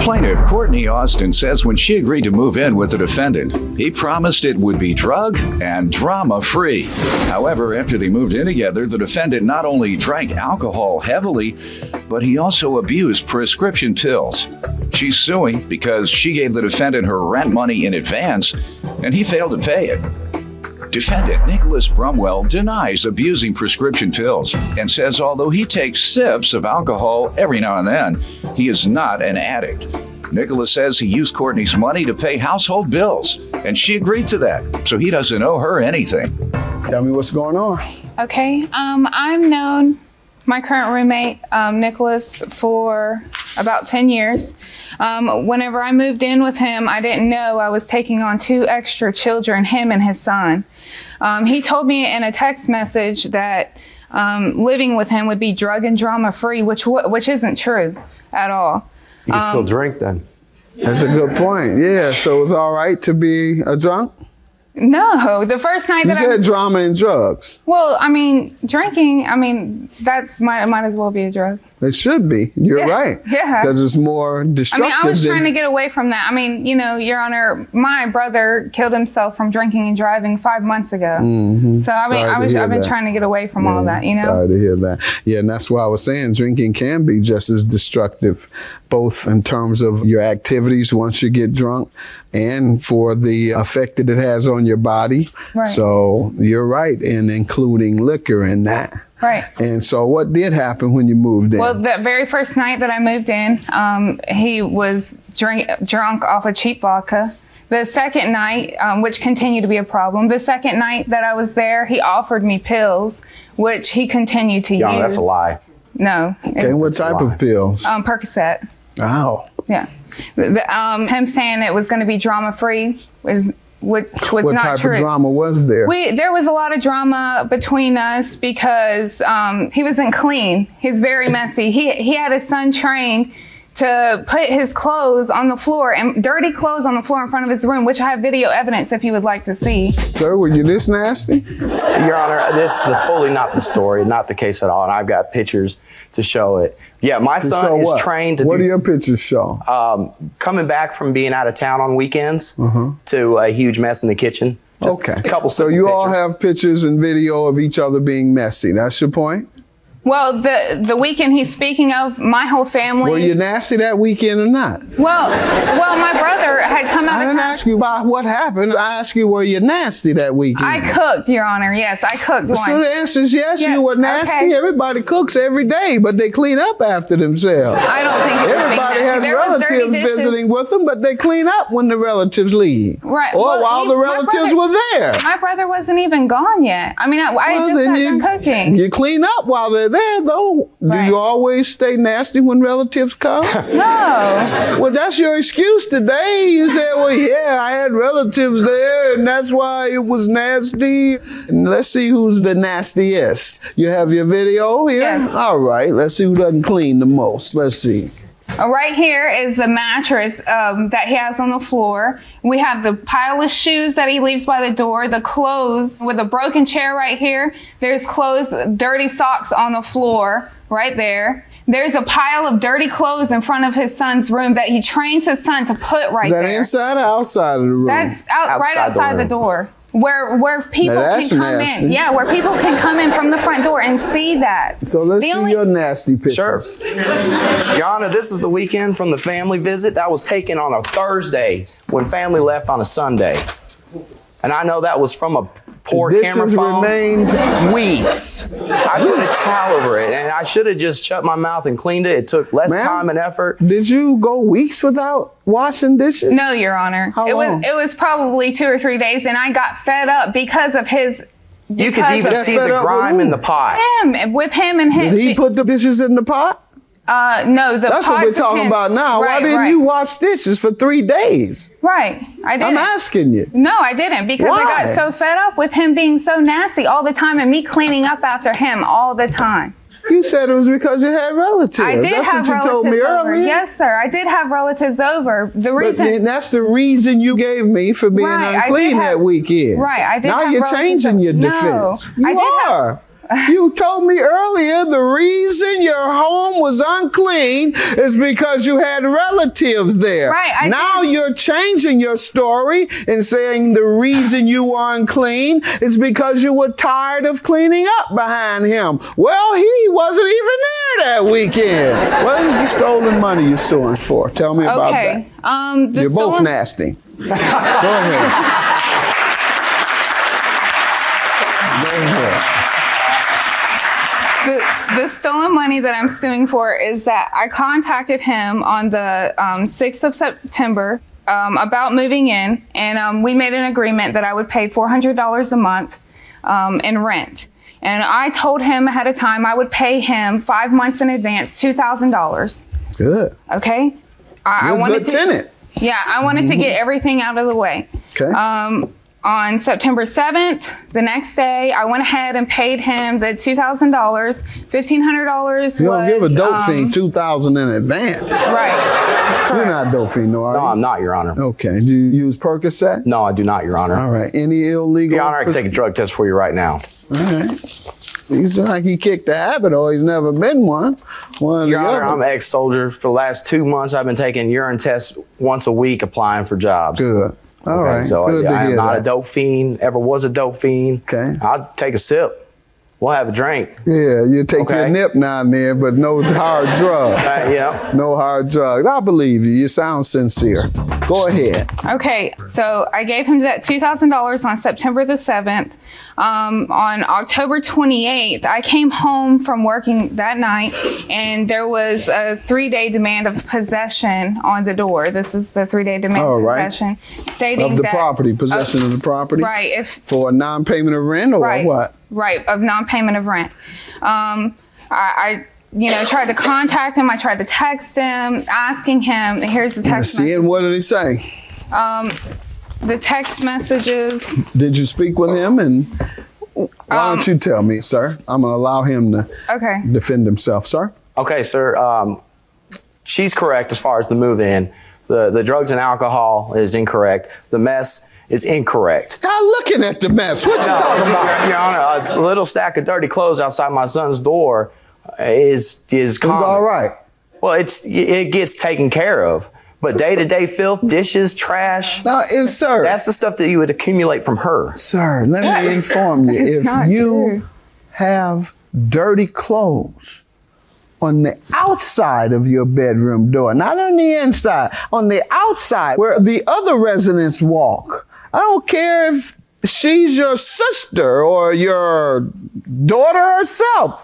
Plaintiff Courtney Austin says when she agreed to move in with the defendant, he promised it would be drug and drama-free. However, after they moved in together, the defendant not only drank alcohol heavily, but he also abused prescription pills. She's suing because she gave the defendant her rent money in advance, and he failed to pay it. Defendant Nicholas Brumwell denies abusing prescription pills and says although he takes sips of alcohol every now and then, he is not an addict. Nicholas says he used Courtney's money to pay household bills, and she agreed to that, so he doesn't owe her anything. Tell me what's going on. Okay, I've known my current roommate, Nicholas, for about 10 years. Whenever I moved in with him, I didn't know I was taking on 2 extra children, him and his son. He told me in a text message that living with him would be drug and drama free, which isn't true at all. You can still drink then. That's a good point. Yeah, so it's all right to be a drunk? No, the first night You that said drama and drugs. Well, I mean, drinking, that's might as well be a drug. It should be. You're right. Yeah. Because it's more destructive. I was trying to get away from that. Your Honor, my brother killed himself from drinking and driving 5 months ago. Mm-hmm. So, I've been trying to get away from all that, Sorry to hear that. Yeah, and that's why I was saying drinking can be just as destructive, both in terms of your activities once you get drunk and for the effect that it has on your body. Right. So you're right in including liquor in that. Right. And so what did happen when you moved in? Well, the very first night that I moved in, he was drunk off of cheap vodka. The second night, which continued to be a problem, the second night that I was there, he offered me pills, which he continued to use. That's a lie. No. Okay, what type of pills? Percocet. Oh. Yeah. Him saying it was going to be drama-free which was not true. What type of drama was there? There was a lot of drama between us because he wasn't clean. He's very messy. He had his son trained to put his clothes on the floor, and dirty clothes on the floor in front of his room, which I have video evidence if you would like to see. Sir, were you this nasty? Your Honor, that's totally not the story, not the case at all, and I've got pictures to show it. Yeah, my son is trained to What do your pictures show? coming back from being out of town on weekends to a huge mess in the kitchen. Just Okay. A couple so you all pictures. have pictures and video of each other being messy. That's your point? Well, the weekend he's speaking of, my whole family. Were you nasty that weekend or not? Well, my brother had come out I of didn't town. ask you about what happened. I asked you, were you nasty that weekend? I cooked, Your Honor. Yes, I cooked once. So the answer is yes, Yeah, you were nasty. okay. Everybody cooks every day, but they clean up after themselves. I don't think it was being Everybody nasty. has There was dirty relatives dishes. visiting with them, but they clean up when the relatives leave. Right. Or Well, while the my relatives brother- were there. My brother wasn't even gone yet. I Well, just then got done cooking. You clean up while they're there, though. Right. Do you always stay nasty when relatives come? No. Well, that's your excuse today. You said, well, yeah, I had relatives there, and that's why it was nasty. And let's see who's the nastiest. You have your video here? Yes. All right, let's see who doesn't clean the most. Let's see. Right here is the mattress that he has on the floor. We have the pile of shoes that he leaves by the door, the clothes with a broken chair right here. There's clothes, dirty socks on the floor right there. There's a pile of dirty clothes in front of his son's room that he trains his son to put right there. Is that inside or outside of the room? That's right outside the door. Where people can come nasty. in. Yeah, where people can come in from the front door and see that. So let's see your nasty pictures. Sure. Your Honor, this is the weekend from the family visit. That was taken on a Thursday when family left on a Sunday. And I know that was from a poor camera phone. Remained weeks. I put a towel over it, and I should have just shut my mouth and cleaned it. It took less time and effort. Did you go weeks without washing dishes? No, Your Honor. How long? It was probably 2 or 3 days, and I got fed up because of his. You could even see the grime in the pot. With him and him. Did he put the dishes in the pot? No, That's what we're talking about now. Right, Why didn't you wash dishes for 3 days? Right, I didn't. I'm asking you. No, I didn't because I Why? got so fed up with him being so nasty all the time and me cleaning up after him all the time. You said it was because you had relatives. I did That's have what you relatives told me over. earlier. Yes, sir. I did have relatives over. The But reason then that's the reason you gave me for being Right, I unclean did have- that weekend. Right, I did Now have you're relatives changing your no, defense. I You did have- are. You told me earlier the reason your home was unclean is because you had relatives there. Right. Now you're changing your story and saying the reason you were unclean is because you were tired of cleaning up behind him. Well, he wasn't even there that weekend. What is the stolen money you're suing for? Tell me about that. You're both nasty. Go ahead. The stolen money that I'm suing for is that I contacted him on the 6th of September about moving in, and we made an agreement that I would pay $400 a month in rent. And I told him ahead of time I would pay him 5 months in advance, $2,000. Good. Okay? I wanted good tenant. Yeah, I wanted to get everything out of the way. Okay. On September 7th, the next day, I went ahead and paid him the $2,000. $1,500 You don't give a dope fiend $2,000 $2,000 in advance. Right. You're not a dope fiend, no, are No, you? I'm not, Your Honor. Okay. Do you use Percocet? No, I do not, Your Honor. All right. Any illegal? Your Honor, I can take a drug test for you right now. All right. He's like he kicked the habit, or he's never been one. One or Your the Honor, other. I'm an ex-soldier. For the last 2 months, I've been taking urine tests once a week, applying for jobs. Good. All right. So Good to I am hear not that. a dope fiend. Ever was a dope fiend. Okay. I'll take a sip. We'll have a drink. Yeah, you take your Okay. nip now and then, but no hard drugs. Yeah. No hard drugs. I believe you. You sound sincere. Go ahead. Okay, so I gave him that $2,000 on September the 7th. On October 28th, I came home from working that night, and there was a 3-day demand of possession on the door. This is the 3-day demand All of right. possession, stating Of the that property, possession of the property? right, if For a non-payment of rent or right, what? right, of non-payment of rent. I tried to contact him. I tried to text him, asking him. Here's the text See, and message. what did he say? The text messages. Did you speak with him? And why don't you tell me, sir? I'm going to allow him to Okay. defend himself, sir. Okay, sir. She's correct as far as the move-in. The drugs and alcohol is incorrect. The mess is incorrect. I'm looking at the mess. What you talking about? Your Honor, a little stack of dirty clothes outside my son's door is common. It's all right. Well, it gets taken care of. But day-to-day filth, dishes, trash, Now, sir, that's the stuff that you would accumulate from her. sir, let me inform you. It's If not you true. have dirty clothes on the outside of your bedroom door, not on the inside, on the outside where the other residents walk, I don't care if she's your sister or your daughter herself.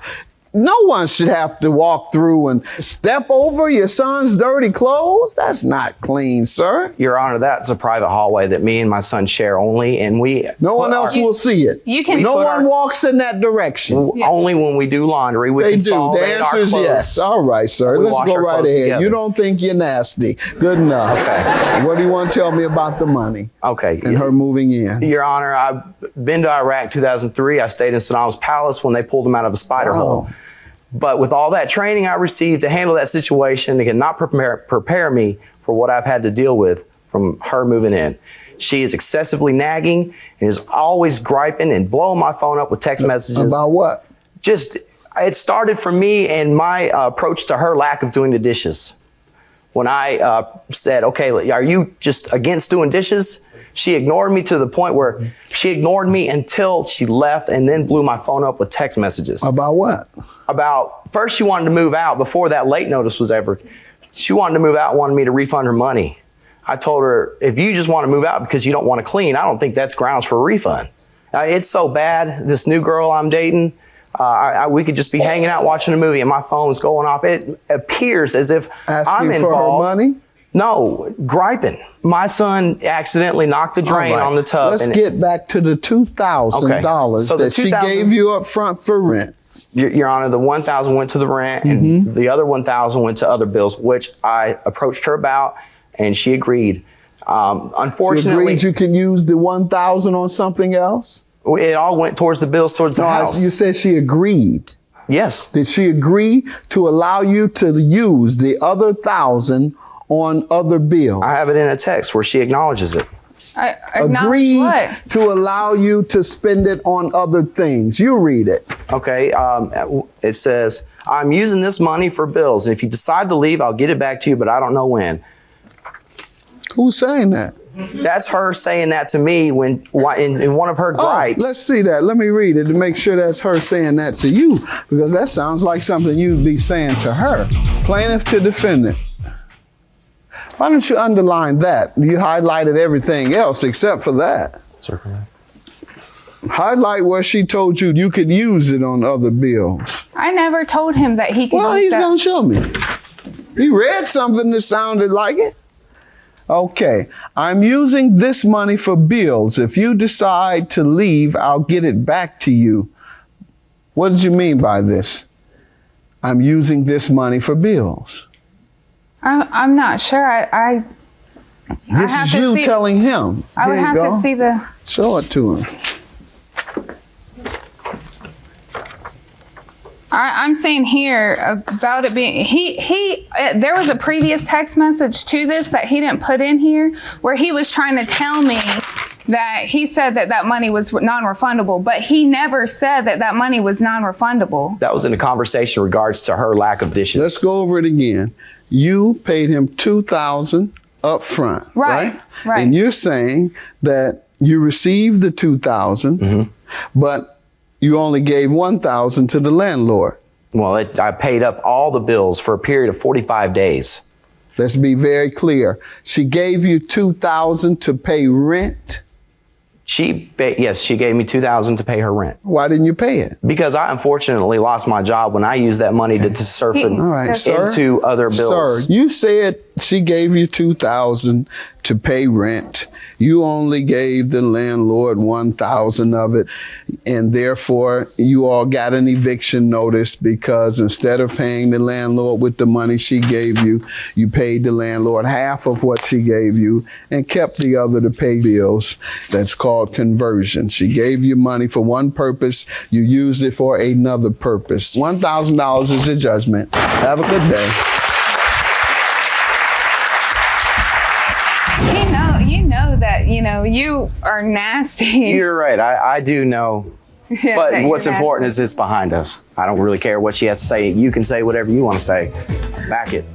No one should have to walk through and step over your son's dirty clothes. That's not clean, sir. Your Honor, that's a private hallway that me and my son share only, and we No one else will see it. You can- no We put one our- walks in that direction. only when we do laundry. We They do. The consolidate our answer is clothes. yes. All right, sir. We Let's wash go our right clothes ahead. together. You don't think you're nasty. Good enough. Okay. What do you want to tell me about the money Okay. and her moving in? Your Honor, I've been to Iraq 2003. I stayed in Saddam's palace when they pulled him out of a spider hole. But with all that training I received to handle that situation, they could not prepare me for what I've had to deal with from her moving in. She is excessively nagging and is always griping and blowing my phone up with text messages. About what? It started from me and my approach to her lack of doing the dishes. When I said, okay, are you just against doing dishes? She ignored me to the point where she ignored me until she left and then blew my phone up with text messages. About what? First she wanted to move out before that late notice was ever. She wanted to move out, wanted me to refund her money. I told her, if you just want to move out because you don't want to clean, I don't think that's grounds for a refund. It's so bad, this new girl I'm dating, we could just be hanging out watching a movie and my phone's going off. It appears as if Asking I'm for involved. her money? No, griping. My son accidentally knocked the drain All right. on the tub. Let's get back to the $2,000 So the that she $2,000 gave you up front for rent. Your Honor, the $1,000 went to the rent and the other $1,000 went to other bills, which I approached her about and she agreed. She Unfortunately, agreed you can use the $1,000 on something else? it all went towards the bills towards the house. You said she agreed. Yes. Did she agree to allow you to use the other $1,000 on other bills? I have it in a text where she acknowledges it. Acknowledge what? to allow you to spend it on other things. You read it. Okay, it says, I'm using this money for bills. And if you decide to leave, I'll get it back to you, but I don't know when. Who's saying that? That's her saying that to me when in one of her gripes. Let's see that. Let me read it to make sure that's her saying that to you, because that sounds like something you'd be saying to her. Plaintiff to defendant. Why don't you underline that? You highlighted everything else except for that. Circle that. Highlight where she told you you could use it on other bills. I never told him that he could Well, use he's that. going to show me. He read something that sounded like it. Okay, I'm using this money for bills. If you decide to leave, I'll get it back to you. What did you mean by this? I'm using this money for bills. I'm not sure. I This have is to you see- telling him. would Here you have go. to see the. Show it to him. I'm saying here about it being there was a previous text message to this that he didn't put in here where he was trying to tell me that he said that money was non-refundable, but he never said that money was non-refundable. That was in a conversation in regards to her lack of dishes. Let's go over it again. You paid him $2,000 up front, Right. And you're saying that you received the $2,000, but you only gave $1,000 to the landlord. Well, I paid up all the bills for a period of 45 days. Let's be very clear. She gave you $2,000 to pay rent. Yes, she gave me $2,000 to pay her rent. Why didn't you pay it? Because I unfortunately lost my job when I used that money to surf All right, sir. into other bills. Sir, you said she gave you $2,000 to pay rent. You only gave the landlord $1,000 of it, and therefore you all got an eviction notice because instead of paying the landlord with the money she gave you, you paid the landlord half of what she gave you and kept the other to pay bills. That's called conversion. She gave you money for one purpose, you used it for another purpose. $1,000 is your judgment. Have a good day. You know you are nasty. You're right. I do know. Yeah, But that what's you're important is it's behind us. I don't really care what she has to say. You can say whatever you want to say. Back it.